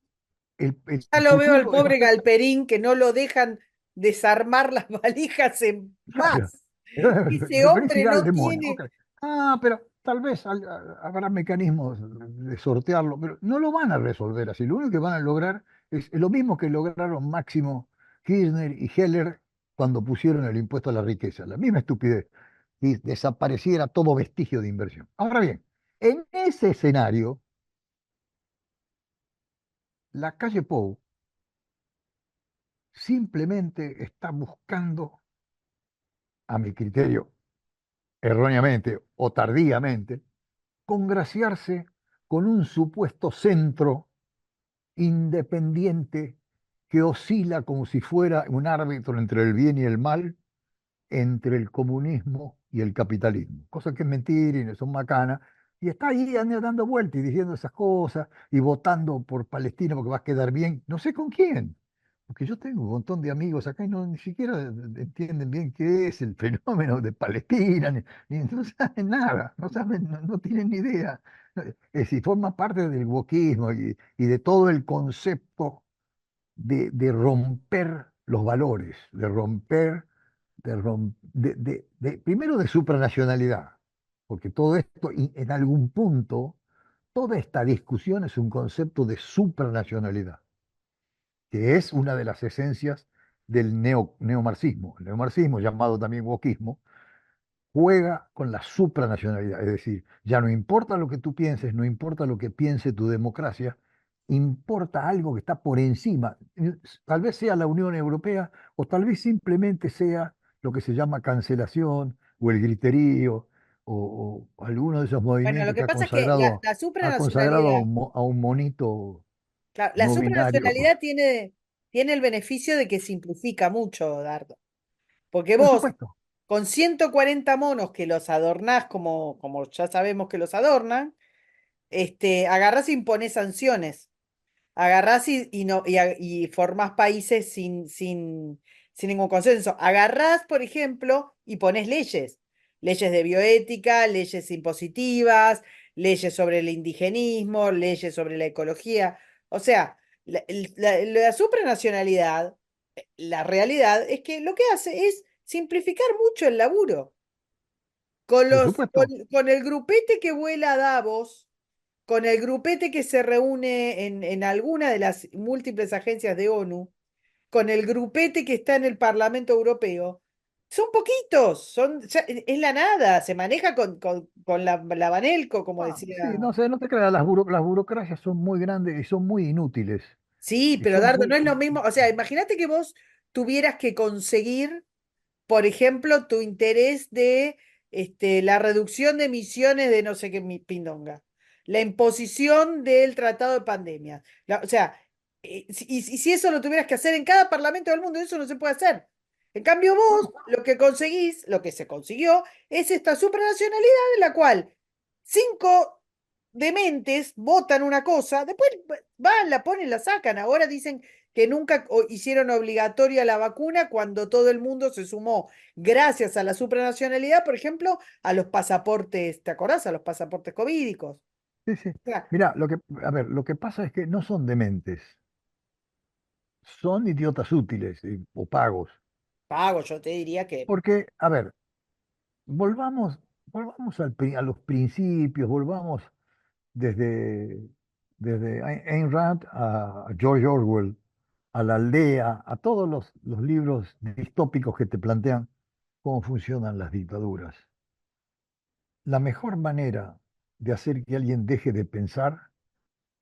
Ya el lo veo al futuro es pobre bastante Galperín que no lo dejan desarmar las valijas en claro. paz. Ese Referencia hombre irá al no demonio. Ok. tiene. Pero tal vez habrá mecanismos de sortearlo, pero no lo van a resolver así. Lo único que van a lograr es lo mismo que lograron Máximo Kirchner y Heller cuando pusieron el impuesto a la riqueza, la misma estupidez, y desapareciera todo vestigio de inversión. Ahora bien, en ese escenario, la calle Pou simplemente está buscando, a mi criterio, erróneamente o tardíamente, congraciarse con un supuesto centro independiente que oscila como si fuera un árbitro entre el bien y el mal, entre el comunismo y el capitalismo. Cosa que es mentira y no son macanas. Y está ahí dando vueltas y diciendo esas cosas y votando por Palestina porque va a quedar bien. No sé con quién. Porque yo tengo un montón de amigos acá y no ni siquiera entienden bien qué es el fenómeno de Palestina, no saben nada, no saben, no tienen ni idea. Es decir, forma parte del wokismo y de todo el concepto de romper los valores, de romper, primero de supranacionalidad, porque todo esto, y en algún punto, toda esta discusión es un concepto de supranacionalidad, que es una de las esencias del neomarxismo. El neomarxismo, llamado también wokismo, juega con la supranacionalidad, es decir, ya no importa lo que tú pienses, no importa lo que piense tu democracia, importa algo que está por encima. Tal vez sea la Unión Europea o tal vez simplemente sea lo que se llama cancelación o el griterío o alguno de esos Bueno, lo movimientos que pasa es que ha consagrado supranacionalidad, a un monito claro, la no binario. supranacionalidad tiene el beneficio de que simplifica mucho, Dardo. Porque Por vos, supuesto, con 140 monos que los adornás como ya sabemos que los adornan, agarrás e imponés sanciones. Agarrás y formás países sin ningún consenso. Agarrás, por ejemplo, y ponés leyes. Leyes de bioética, leyes impositivas, leyes sobre el indigenismo, leyes sobre la ecología. O sea, la supranacionalidad, la realidad es que lo que hace es simplificar mucho el laburo. por supuesto. Con el grupete que vuela a Davos, con el grupete que se reúne en alguna de las múltiples agencias de ONU, con el grupete que está en el Parlamento Europeo, Son poquitos, es la nada, se maneja con la Banelco, como Ah, sí, decía. no sé, no te creas, las burocracias son muy grandes y son muy inútiles. Sí, Y pero son Dardo, muy... no es lo mismo. O sea, imagínate que vos tuvieras que conseguir, por ejemplo, tu interés de la reducción de emisiones de no sé qué pindonga, la imposición del tratado de pandemia. O sea, y si eso lo tuvieras que hacer en cada parlamento del mundo, eso no se puede hacer. En cambio, vos Bueno, lo que conseguís, lo que se consiguió, es esta supranacionalidad en la cual cinco dementes votan una cosa, después van, la ponen, la sacan. Ahora dicen que nunca hicieron obligatoria la vacuna cuando todo el mundo se sumó, gracias a la supranacionalidad, por ejemplo, a los pasaportes, ¿te acordás? A los pasaportes covídicos. sí, sí. O sea, Mira, a ver, lo que pasa es que no son dementes, son idiotas útiles o pagos. pago, yo te diría que Porque, a ver, volvamos, volvamos a los principios, volvamos desde, desde Ayn Rand a George Orwell, a La Aldea, a todos los libros distópicos que te plantean cómo funcionan las dictaduras. La mejor manera de hacer que alguien deje de pensar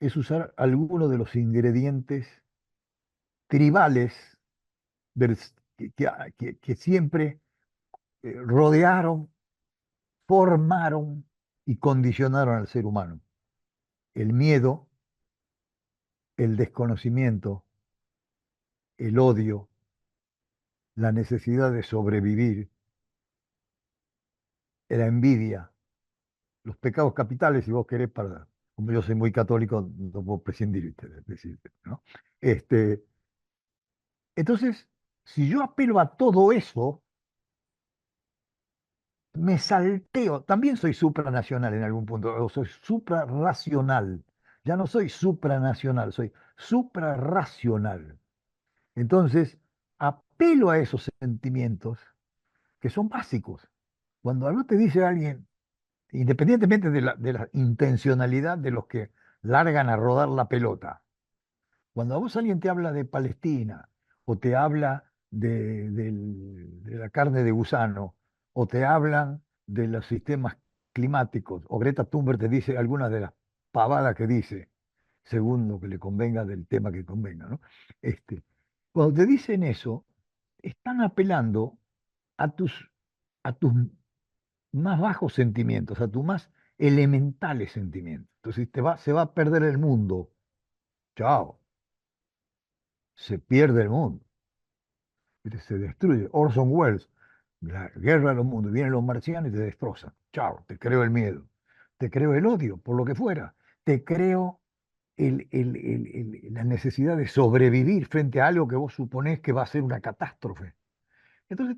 es usar alguno de los ingredientes tribales del- que siempre rodearon, formaron y condicionaron al ser humano. El miedo, el desconocimiento, el odio, la necesidad de sobrevivir, la envidia, los pecados capitales, si vos querés, como yo soy muy católico, no puedo prescindir, ¿viste? De decirte, ¿no? Este, entonces, si yo apelo a todo eso, me salteo, también soy supranacional en algún punto, o soy suprarracional. Ya no soy supranacional, soy suprarracional. Entonces, apelo a esos sentimientos que son básicos. Cuando algo te dice alguien, independientemente de la intencionalidad de los que largan a rodar la pelota, cuando a vos alguien te habla de Palestina, o te habla de la carne de gusano, o te hablan de los sistemas climáticos, o Greta Thunberg te dice algunas de las pavadas que dice, según lo que le convenga del tema que convenga, ¿no? Este, cuando te dicen eso, están apelando a a tus más bajos sentimientos, a tus más elementales sentimientos. Entonces se va a perder el mundo. Chao, se pierde el mundo, ¿viste? Se destruye. Orson Welles, la guerra de los mundos, vienen los marcianos y te destrozan. Chao, te creo el miedo, te creo el odio, por lo que fuera, te creo la necesidad de sobrevivir frente a algo que vos suponés que va a ser una catástrofe. Entonces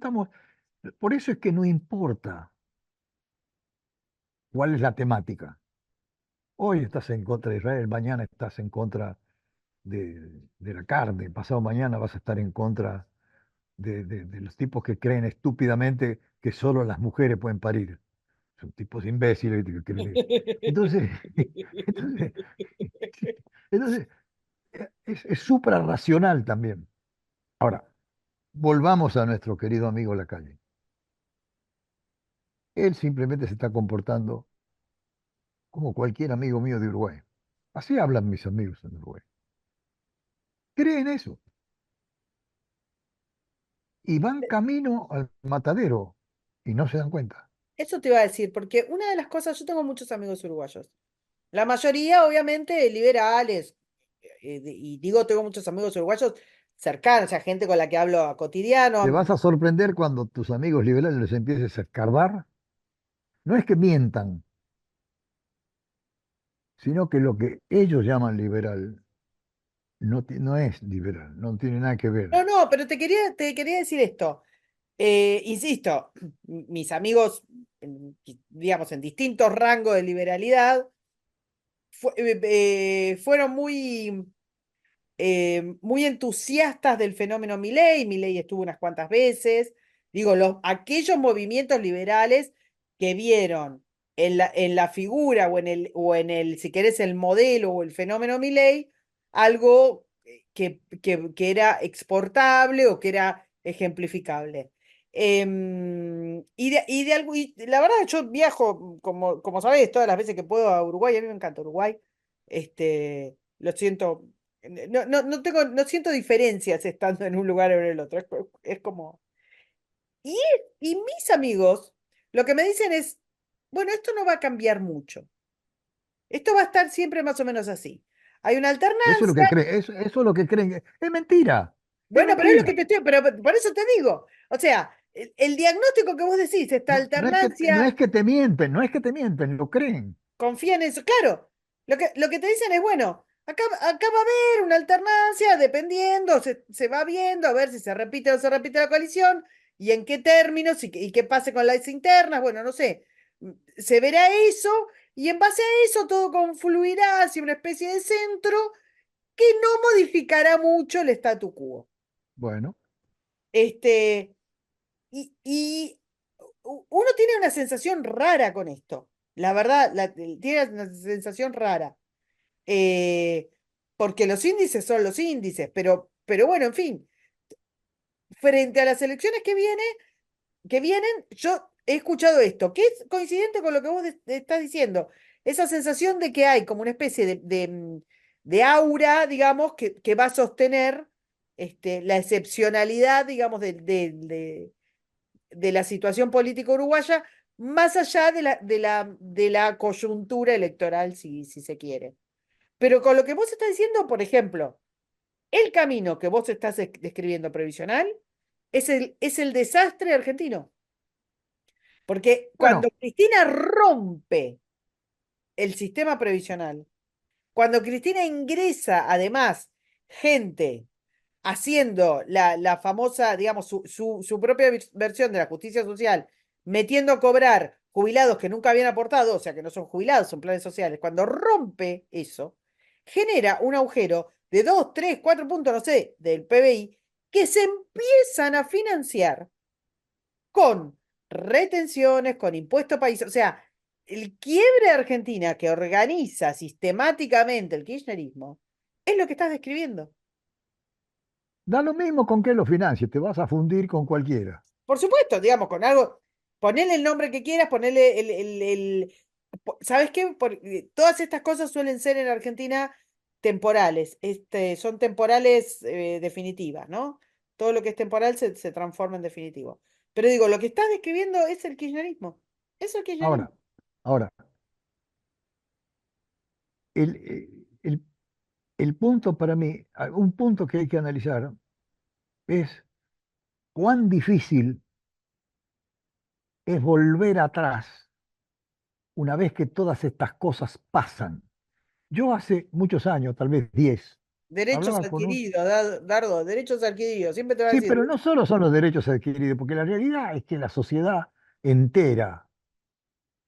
por eso es que no importa cuál es la temática. Hoy estás en contra de Israel, mañana estás en contra de la carne, pasado mañana vas a estar en contra de los tipos que creen estúpidamente que solo las mujeres pueden parir. Son tipos imbéciles, ¿viste? Que creen. Entonces, entonces, entonces es suprarracional también. Ahora, volvamos a nuestro querido amigo Lacalle. Él simplemente se está comportando como cualquier amigo mío de Uruguay. Así hablan mis amigos en Uruguay. Creen eso y van camino al matadero y no se dan cuenta. eso te iba a decir, porque una de las cosas, yo tengo muchos amigos uruguayos, la mayoría obviamente liberales, y digo, tengo muchos amigos uruguayos cercanos, o sea, gente con la que hablo a Te cotidiano. vas a sorprender cuando tus amigos liberales les empieces a escarbar. No es que mientan, sino que lo que ellos llaman liberal no es liberal, no tiene nada que ver. No, no, pero te quería decir esto. Insisto, mis amigos, digamos, en distintos rangos de liberalidad, fueron muy entusiastas del fenómeno Milei. Milei estuvo unas cuantas veces. Digo, aquellos movimientos liberales que vieron en la figura o en el, si querés, el modelo o el fenómeno Milei, algo que era exportable o que era ejemplificable. Y la verdad, yo viajo, como sabés, todas las veces que puedo a Uruguay. A mí me encanta Uruguay. Lo siento. No siento diferencias estando en un lugar o en el otro. Es como. Y mis amigos lo que me dicen es, bueno, esto no va a cambiar mucho. Esto va a estar siempre más o menos así. Hay una Eso es lo alternancia. que creen, eso es lo que creen. Es mentira, es Bueno, pero es lo que mentira. te estoy, pero por eso te digo. O sea, el diagnóstico que vos decís, esta No, no alternancia, es que te mienten, no es que te mienten, lo creen. confía en eso. Claro, lo que te dicen es, bueno, acá va a haber una alternancia, dependiendo, se va viendo a ver si se repite o no se repite la coalición, y en qué términos, y qué pase con las internas, bueno, no sé. Se verá eso, y en base a eso todo confluirá hacia una especie de centro que no modificará mucho el statu quo. Bueno, Este, y uno tiene una sensación rara con esto. La verdad, tiene una sensación rara. Eh, Porque los índices son los índices, pero bueno, en fin, frente a las elecciones que vienen, yo he escuchado esto, que es coincidente con lo que vos estás diciendo. Esa sensación de que hay como una especie de aura, digamos, que va a sostener la excepcionalidad, digamos, de la situación política uruguaya, más allá de la coyuntura electoral, si se quiere. Pero con lo que vos estás diciendo, por ejemplo, el camino que vos estás describiendo previsional es el desastre argentino. Porque cuando bueno, Cristina rompe el sistema previsional, cuando Cristina ingresa además gente haciendo la famosa, digamos, su propia versión de la justicia social, metiendo a cobrar jubilados que nunca habían aportado, o sea, que no son jubilados, son planes sociales, cuando rompe eso, genera un agujero de 2 3 4 puntos, no sé, del PBI, que se empiezan a financiar con retenciones, con impuesto país, o sea, el quiebre de Argentina que organiza sistemáticamente el kirchnerismo es lo que estás describiendo. da lo mismo con que lo financie, te vas a fundir con cualquiera. Por supuesto, digamos, con algo, ponele el nombre que quieras, ponele ¿sabes qué? Todas estas cosas suelen ser en Argentina temporales, son temporales definitivas, ¿no? Todo lo que es temporal se transforma en definitivo. Pero digo, lo que estás describiendo es el kirchnerismo. Es el kirchnerismo. Ahora, ahora, el punto para mí, un punto que hay que analizar es cuán difícil es volver atrás una vez que todas estas cosas pasan. Yo hace muchos años, tal vez 10, Derechos hablaba con un... adquiridos, Dardo, derechos adquiridos. Siempre te va a Sí, decir, pero no solo son los derechos adquiridos, porque la realidad es que la sociedad entera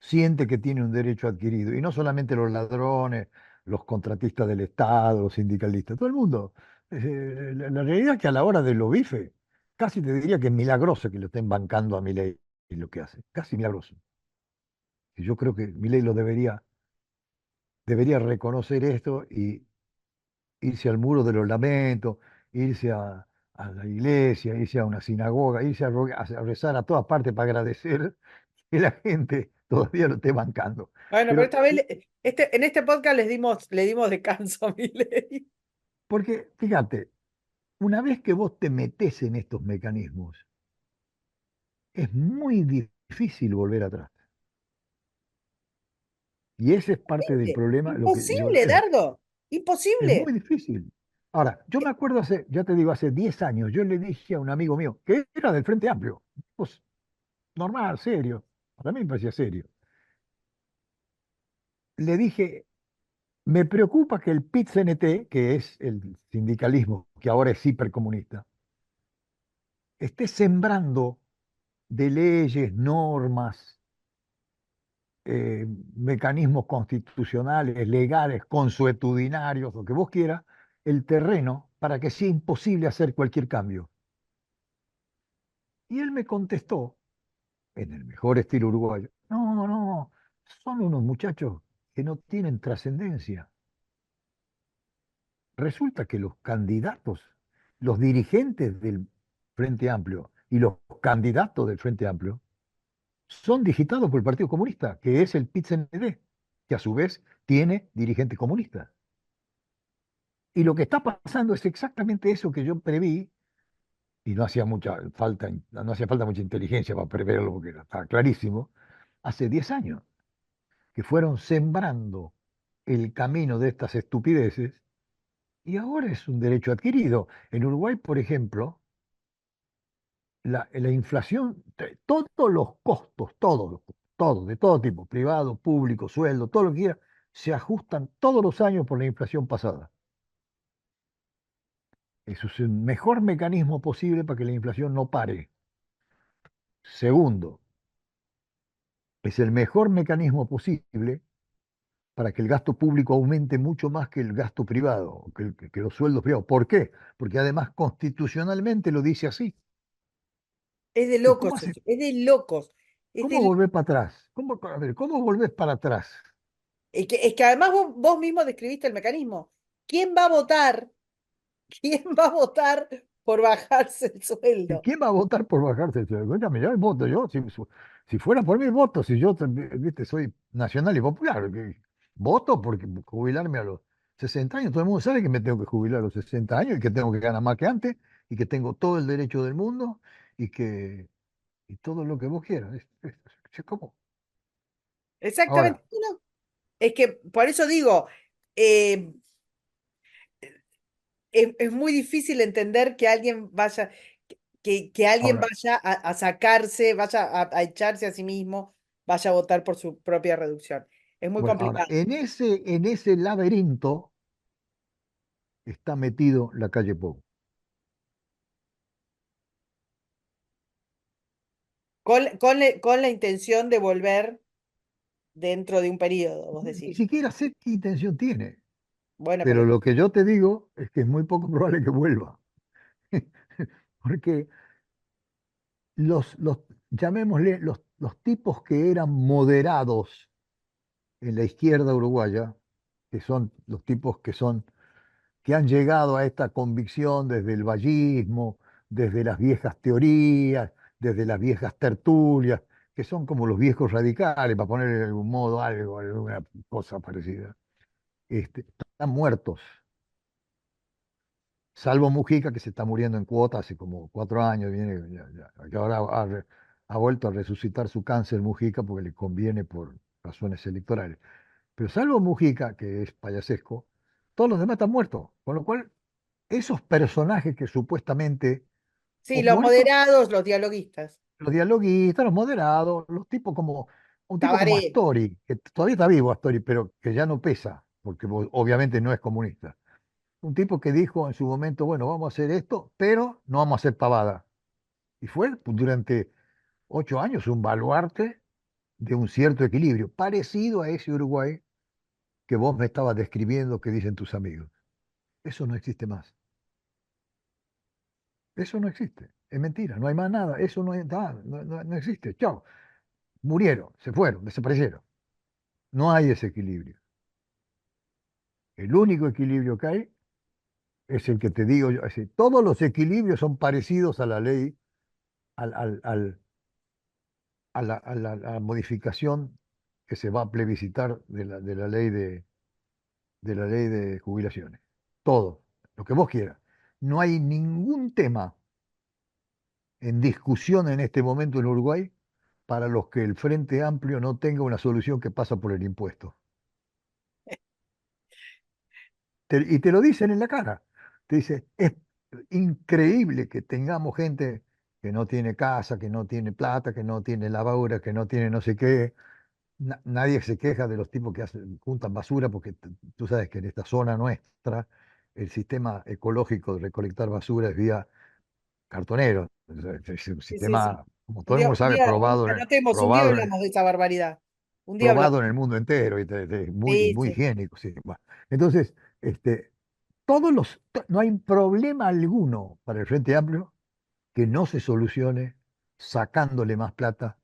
siente que tiene un derecho adquirido, y no solamente los ladrones, los contratistas del Estado, los sindicalistas, todo el mundo. La realidad es que a la hora de los bifes, casi te diría que es milagroso que lo estén bancando a Milei y lo que hace, casi milagroso. Y yo creo que Milei debería reconocer esto y irse al muro de los lamentos, irse a la iglesia, irse a una sinagoga, irse a rezar a todas partes para agradecer que la gente todavía lo esté bancando. bueno, pero Pero, esta vez, en este podcast le dimos descanso a Milei. porque, fíjate, una vez que vos te metés en estos mecanismos, es muy difícil volver atrás. Y ese es parte del problema, lo que yo, Imposible, Dardo. es Imposible. muy difícil. Ahora, yo me acuerdo hace, ya te digo, hace 10 años, yo le dije a un amigo mío, que era del Frente Amplio, pues normal, serio, para mí me parecía serio, le dije, me preocupa que el PIT-CNT, que es el sindicalismo, que ahora es hipercomunista, esté sembrando de leyes, normas, mecanismos constitucionales, legales, consuetudinarios, lo que vos quieras, el terreno para que sea imposible hacer cualquier cambio. Y él me contestó, en el mejor estilo uruguayo, no, no, son unos muchachos que no tienen trascendencia. Resulta que los candidatos, los dirigentes del Frente Amplio, y los candidatos del Frente Amplio son digitados por el Partido Comunista, que es el PIT-CND, que a su vez tiene dirigente comunista. Y lo que está pasando es exactamente eso que yo preví, y no hacía falta mucha inteligencia para preverlo, porque estaba clarísimo, hace 10 años, que fueron sembrando el camino de estas estupideces, y ahora es un derecho adquirido. En Uruguay, por ejemplo, la inflación, todos los costos, todos, de todo tipo, privado, público, sueldo, todo lo que quiera, se ajustan todos los años por la inflación pasada. Eso es el mejor mecanismo posible para que la inflación no pare. Segundo, es el mejor mecanismo posible para que el gasto público aumente mucho más que el gasto privado, que los sueldos privados. ¿Por qué? Porque además constitucionalmente lo dice así. Es de Entonces, ¿cómo locos hace? eso, es de locos. Es ¿Cómo de... volver para atrás? A ver, ¿cómo volvés para atrás? es que además vos mismo describiste el mecanismo. ¿Quién va a votar? ¿Quién va a votar por bajarse el ¿Y sueldo? quién va a votar por bajarse el sueldo? Escúchame, yo voto yo, si fuera por mí, voto, si yo viste, soy nacional y popular, voto porque jubilarme a los 60 años, todo el mundo sabe que me tengo que jubilar a los 60 años y que tengo que ganar más que antes y que tengo todo el derecho del mundo y que y todo lo que vos quieras. Es como. Exactamente. Ahora, No, es que por eso digo, eh, es muy difícil entender que alguien vaya, que alguien ahora, vaya a sacarse, vaya a echarse a sí mismo, vaya a votar por su propia reducción. Es muy bueno, ahora, complicado. en ese laberinto está metido la calle Pou. Con la intención de volver dentro de un periodo, vos Ni decís. siquiera sé qué intención tiene. Bueno, pero Pero lo que yo te digo es que es muy poco probable que vuelva. Porque llamémosle, los tipos que eran moderados en la izquierda uruguaya, que son los tipos que han llegado a esta convicción desde el vallismo, desde las viejas teorías, desde las viejas tertulias, que son como los viejos radicales, para poner de algún modo algo, alguna cosa parecida, están muertos. Salvo Mujica, que se está muriendo en cuota hace como 4 años, que ahora ha vuelto a resucitar su cáncer Mujica porque le conviene por razones electorales. Pero salvo Mujica, que es payasesco, todos los demás están muertos. Con lo cual, esos personajes que supuestamente, sí, o los muertos, moderados, los dialoguistas. los dialoguistas, los moderados, los tipos como, un tipo como Tabaré. Astori, que todavía está vivo Astori, pero que ya no pesa, porque obviamente no es comunista. Un tipo que dijo en su momento, bueno, vamos a hacer esto, pero no vamos a hacer pavada. Y fue durante 8 años un baluarte de un cierto equilibrio, parecido a ese Uruguay que vos me estabas describiendo que dicen tus amigos. Eso no existe más. Eso no existe. Es mentira, no hay más nada. Eso no existe. Chao. Murieron, se fueron, desaparecieron. No hay ese equilibrio. El único equilibrio que hay es el que te digo yo. Es decir, todos los equilibrios son parecidos a la ley, al, al, al- a la modificación que se va a plebiscitar de la ley de jubilaciones. Todo, lo que vos quieras. No hay ningún tema en discusión en este momento en Uruguay para los que el Frente Amplio no tenga una solución que pasa por el impuesto. Y te lo dicen en la cara. Te dice, es increíble que tengamos gente que no tiene casa, que no tiene plata, que no tiene lavadora, que no tiene no sé qué. Nadie se queja de los tipos que juntan basura, porque tú sabes que en esta zona nuestra el sistema ecológico de recolectar basura es vía cartonero. Es un Sí, sí, sí. sistema, como Un todo el día, mundo sabe, probado anotemos, un día probado hablamos de esa barbaridad. Un día probado hablamos. en el mundo entero, y muy, Sí, muy sí. higiénico. Sí. Bueno, entonces, no hay problema alguno para el Frente Amplio que no se solucione sacándole más plata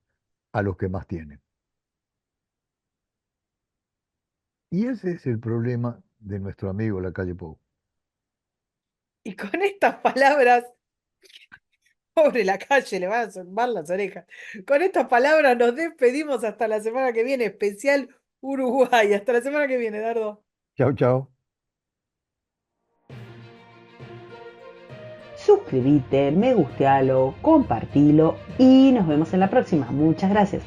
a los que más tienen. Y ese es el problema de nuestro amigo la calle Pou. Y con estas palabras Pobre la calle, le van a zumbar las orejas. Con estas palabras nos despedimos hasta la semana que viene, especial Uruguay. Hasta la semana que viene, Dardo. Chau, chau. Suscríbete, me gustealo, compartilo y nos vemos en la próxima. Muchas gracias.